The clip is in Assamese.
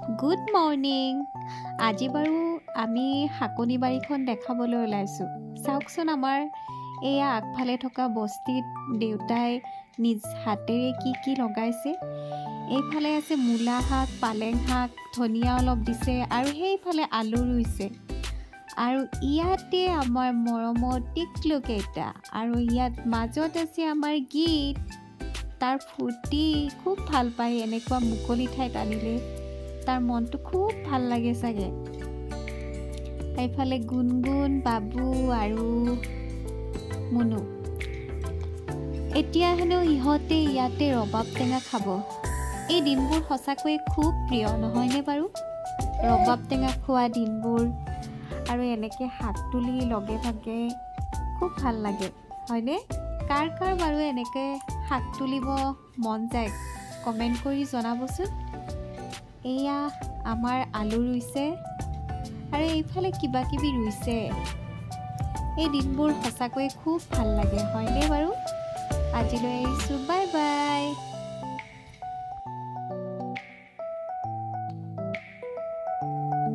Good morning. আজি বাৰু আমি শাকনি বাৰীখন দেখাবলৈ ওলাইছোঁ। চাওকচোন আমাৰ এয়া আগফালে থকা বস্তিত দেউতাই নিজ হাতেৰে কি লগাইছে। এইফালে আছে মূলা শাক, পালেং শাক, ধনিয়া অলপ দিছে আৰু সেইফালে আলু ৰুইছে। আৰু ইয়াতে আমাৰ মৰমৰ টিকলুকেইটা, আৰু ইয়াত মাজত আছে আমাৰ গীত। তাৰ ফূৰ্তি খুব ভাল পায়, এনেকুৱা মুকলি ঠাইত আনিলে তাৰ মনটো খুব ভাল লাগে চাগে। এইফালে গুণগুণ, বাবু আৰু মুনু। এতিয়া হেনো ইহঁতে ইয়াতে ৰবাব টেঙা খাব। এই দিনবোৰ সঁচাকৈয়ে খুব প্ৰিয়, নহয়নে বাৰু? ৰবাব টেঙা খোৱা দিনবোৰ আৰু এনেকৈ হাত তুলি লগে ভাগে খুব ভাল লাগে, হয়নে? কাৰ কাৰ বাৰু এনেকৈ শাক তুলিব মন যায় কমেণ্ট কৰি জনাবচোন। এয়া আমাৰ আলু ৰুইছে আৰু এইফালে কিবা কিবি ৰুইছে। এই দিনবোৰ সঁচাকৈয়ে খুব ভাল লাগে, হয়নে বাৰু? আজিলৈ এৰিছোঁ, বাই বাই।